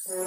With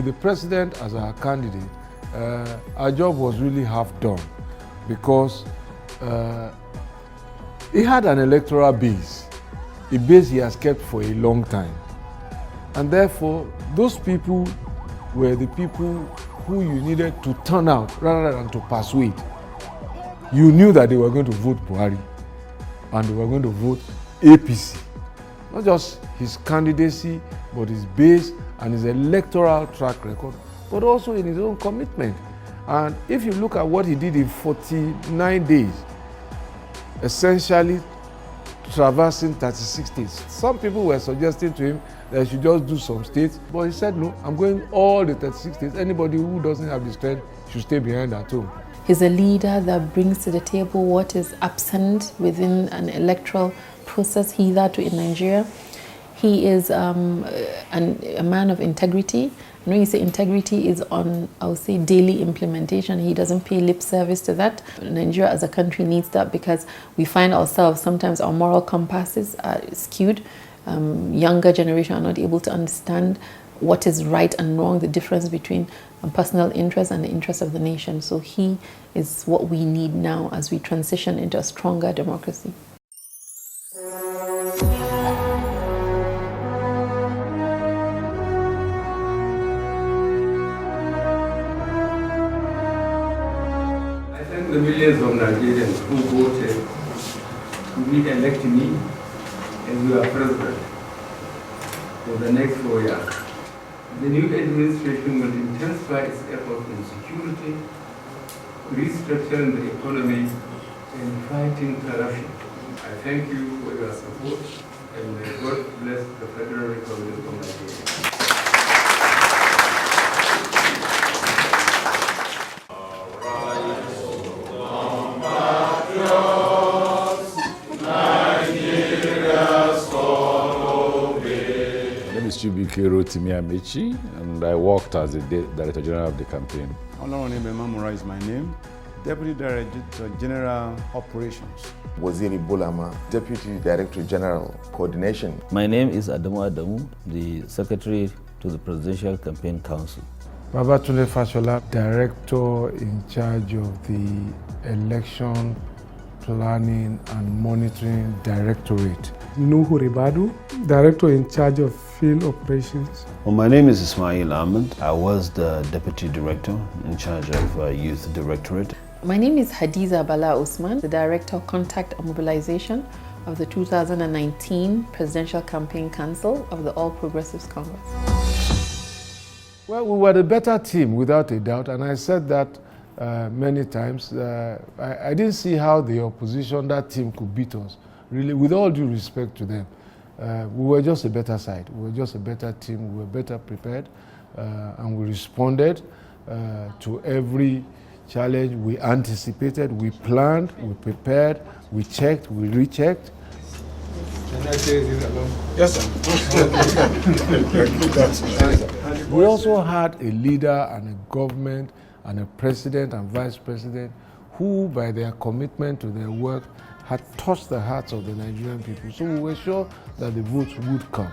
the president as our candidate, our job was really half done because he had an electoral base, a base he has kept for a long time. And therefore, those people were the people who you needed to turn out rather than to persuade. You knew that they were going to vote Buhari and they were going to vote APC. Not just his candidacy, but his base and his electoral track record, but also in his own commitment. And if you look at what he did in 49 days, essentially traversing 36 states. Some people were suggesting to him that he should just do some states, but he said, no, I'm going all the 36 states. Anybody who doesn't have the strength should stay behind at home. He's a leader that brings to the table what is absent within an electoral process hitherto in Nigeria. He is a man of integrity. When you say integrity is on, I would say, daily implementation. He doesn't pay lip service to that. Nigeria as a country needs that because we find ourselves, sometimes our moral compasses are skewed. Younger generation are not able to understand what is right and wrong, the difference between personal interest and the interest of the nation. So he is what we need now as we transition into a stronger democracy. The millions of Nigerians who voted to re-elect me as your president for the next 4 years. The new administration will intensify its efforts in security, restructuring the economy, and fighting corruption. I thank you for your support, and may God bless the Federal Republic of Nigeria. And I worked as the Director General of the campaign. Honorable Mamura is my name, Deputy Director General Operations. Waziri Bulama, Deputy Director General Coordination. My name is Adamu Adamu, the Secretary to the Presidential Campaign Council. Babatunde Fashola, Director in charge of the Election Planning and Monitoring Directorate. Nuhu Ribadu, Director in charge of Field Operations. Well, my name is Ismail Ahmed. I was the Deputy Director in charge of Youth Directorate. My name is Hadiza Bala Usman, the Director of Contact and Mobilization of the 2019 Presidential Campaign Council of the All Progressives Congress. Well, we were the better team, without a doubt, and I said that many times. I didn't see how the opposition, that team, could beat us, really, with all due respect to them. We were just a better side. We were just a better team. We were better prepared, and we responded to every challenge. We anticipated, we planned, we prepared, we checked, we rechecked. Can I say this alone? Yes, sir. We also had a leader and a government and a president and vice president who, by their commitment to their work, had touched the hearts of the Nigerian people. So we were sure that the votes would come.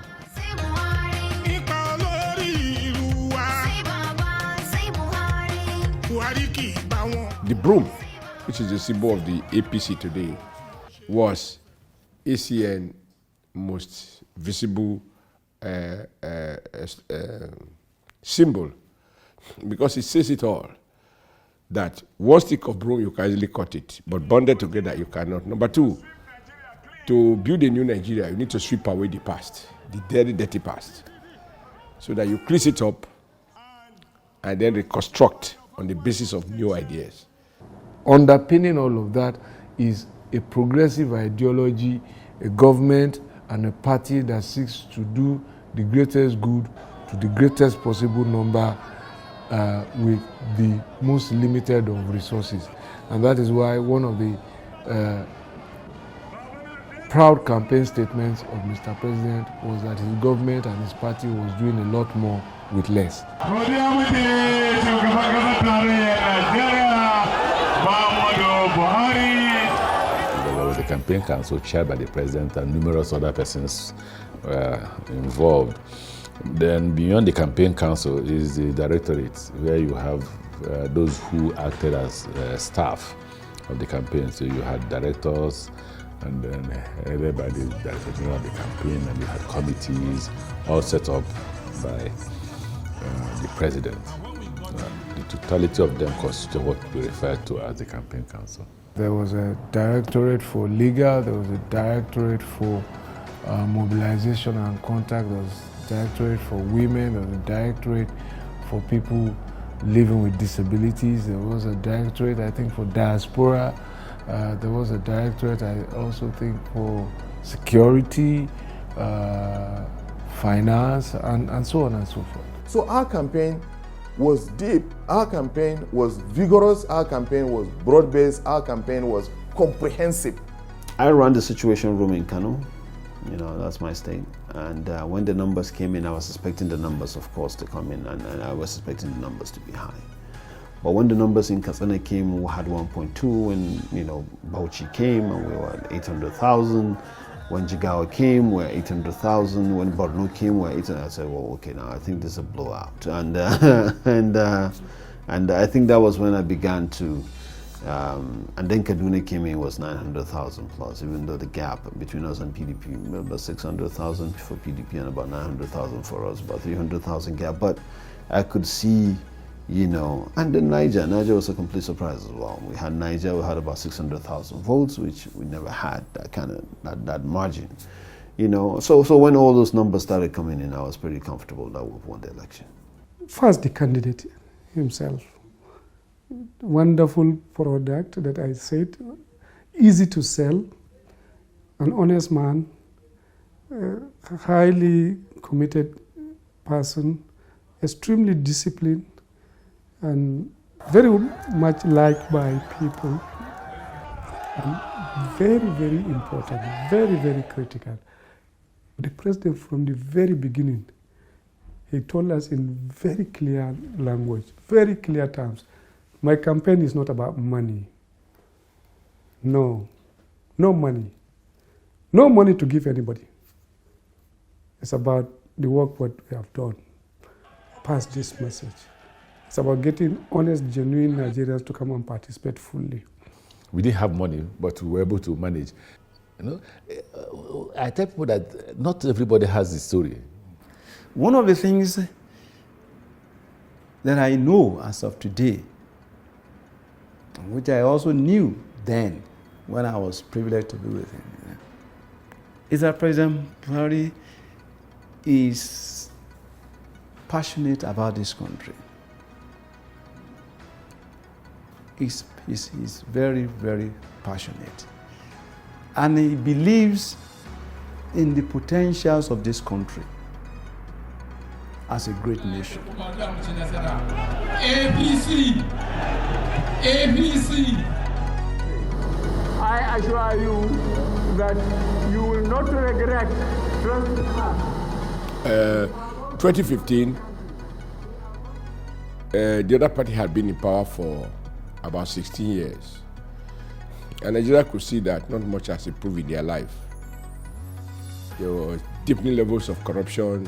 The broom which is the symbol of the APC today, was ACN most visible symbol, because it says it all, that one stick of broom you can easily cut it, but bonded together you cannot. Number two, to build a new Nigeria, you need to sweep away the past, the dirty, dirty past, so that you clean it up and then reconstruct on the basis of new ideas. Underpinning all of that is a progressive ideology, a government and a party that seeks to do the greatest good to the greatest possible number with the most limited of resources. And that is why one of the proud campaign statements of Mr. President was that his government and his party was doing a lot more with less. There was a campaign council chaired by the president and numerous other persons were involved. Then beyond the campaign council is the directorate, where you have those who acted as staff of the campaign. So you had directors, and then headed by the director general of the campaign, and you had committees all set up by the president. The totality of them constitute what we refer to as the campaign council. There was a directorate for legal, there was a directorate for mobilization and contact, there was a directorate for women, there was a directorate for people living with disabilities, there was a directorate, I think, for diaspora, there was a directorate, I also think, for security, finance, and so on and so forth. So our campaign was deep, our campaign was vigorous, our campaign was broad-based, our campaign was comprehensive. I ran the situation room in Kano, that's my state. And when the numbers came in, I was expecting the numbers, of course, to come in, and I was expecting the numbers to be high. But when the numbers in Katsina came, we had 1.2, when Bauchi came, and we were at 800,000. When Jigawa came, we're 800,000. When Borno came, we're 800,000. I said, well, okay, now I think this is a blowout. And I think that was when I began to, and then Kaduna came in, was 900,000 plus, even though the gap between us and PDP, about 600,000 for PDP and about 900,000 for us, about 300,000 gap. But I could see, and then Niger was a complete surprise as well. We had Niger, we had about 600,000 votes, which we never had that kind of, that margin. So when all those numbers started coming in, I was pretty comfortable that we won the election. First, the candidate himself. Wonderful product that I said, easy to sell, an honest man, a highly committed person, extremely disciplined, and very much liked by people, and very, very important, very, very critical. The president, from the very beginning, he told us in very clear language, very clear terms, my campaign is not about money. No money. No money to give anybody. It's about the work what we have done. Pass this message. It's about getting honest, genuine Nigerians to come and participate fully. We didn't have money, but we were able to manage. I tell people that not everybody has the story. One of the things that I know as of today, which I also knew then when I was privileged to be with him, is that President Buhari is passionate about this country. He's very, very passionate. And he believes in the potentials of this country as a great nation. APC! APC! I assure you that you will not regret. 2015, the other party had been in power for about 16 years. And Nigeria could see that not much has improved in their life. There were deepening levels of corruption,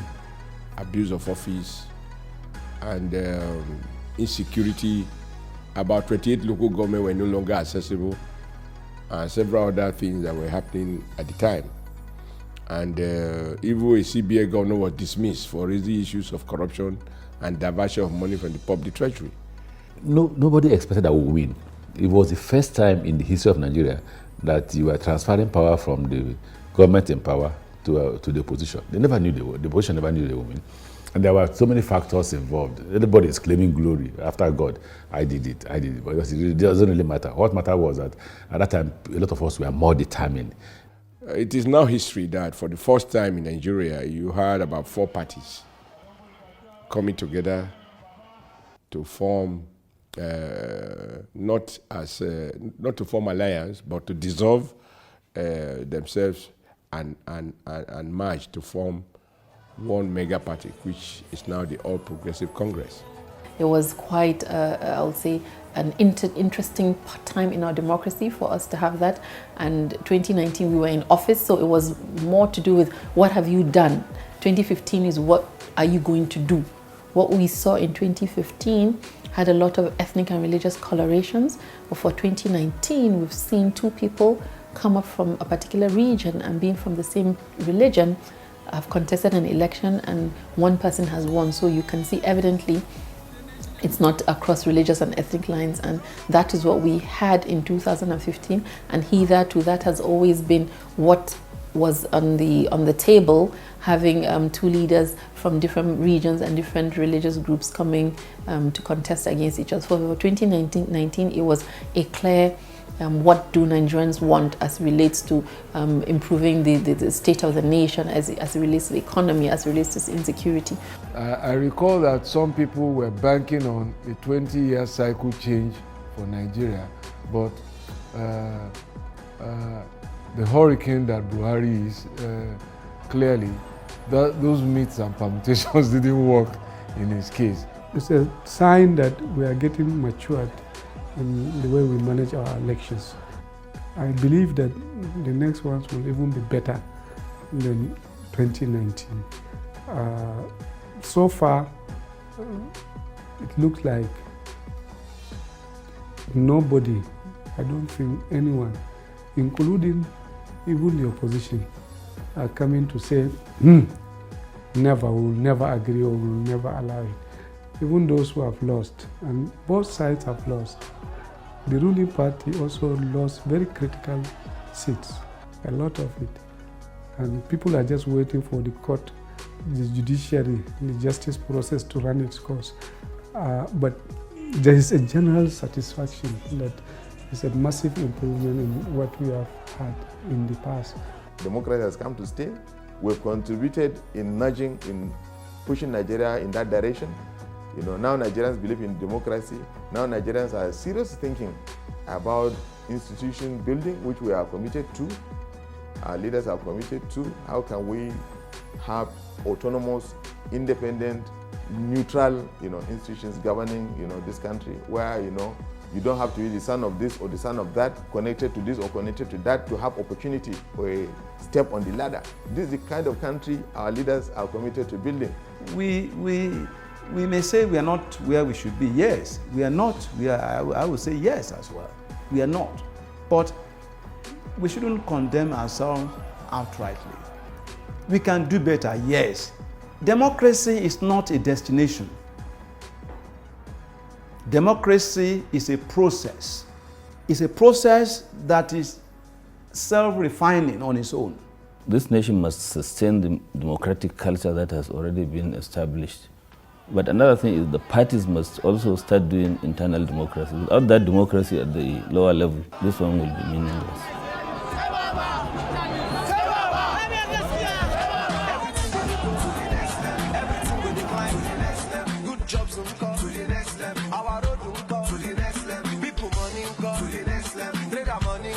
abuse of office, and insecurity about 28 local governments were no longer accessible, and several other things that were happening at the time. And even a CBA governor was dismissed for raising issues of corruption and diversion of money from the public treasury. Nobody expected that we would win. It was the first time in the history of Nigeria that you were transferring power from the government in power to the opposition. They never knew the opposition never knew they would win. And there were so many factors involved. Everybody is claiming glory after God. I did it. Because it doesn't really matter. What mattered was that at that time, a lot of us were more determined. It is now history that for the first time in Nigeria, you had about 4 parties coming together to form, not to form alliance, but to dissolve themselves and merge to form one mega party, which is now the All Progressive Congress. It was quite, I'll say, an interesting time in our democracy for us to have that. And 2019 we were in office, so it was more to do with what have you done. 2015 is what are you going to do. What we saw in 2015 had a lot of ethnic and religious colorations, but for 2019 we've seen 2 people come up from a particular region and being from the same religion have contested an election and one person has won. So you can see evidently it's not across religious and ethnic lines, and that is what we had in 2015, and hitherto that has always been what was on the table, having 2 leaders from different regions and different religious groups coming to contest against each other. For 2019 it was a clear what do Nigerians want as relates to improving the state of the nation, as it relates to the economy, as it relates to insecurity. I recall that some people were banking on a 20-year cycle change for Nigeria, but the hurricane that Buhari is, clearly, those myths and permutations didn't work in his case. It's a sign that we are getting matured in the way we manage our elections. I believe that the next ones will even be better than 2019. So far, it looks like nobody, I don't think anyone, including even the opposition, are coming to say, never, we'll never agree or we'll never allow it. Even those who have lost, and both sides have lost. The ruling party also lost very critical seats, a lot of it. And people are just waiting for the court, the judiciary, the justice process to run its course. But there is a general satisfaction that it's a massive improvement in what we have had in the past. Democracy has come to stay. We've contributed in nudging, in pushing Nigeria in that direction. You know, now Nigerians believe in democracy. Now Nigerians are seriously thinking about institution building, which we are committed to. Our leaders are committed to. How can we have autonomous, independent, neutral, institutions governing, this country, where, you don't have to be the son of this or the son of that, connected to this or connected to that, to have opportunity or a step on the ladder. This is the kind of country our leaders are committed to building. We may say we are not where we should be. Yes, we are not. I would say yes as well. We are not. But we shouldn't condemn ourselves outrightly. We can do better, yes. Democracy is not a destination. Democracy is a process. It's a process that is self-refining on its own. This nation must sustain the democratic culture that has already been established. But another thing is the parties must also start doing internal democracy. Without that democracy at the lower level, this one will be meaningless. Money,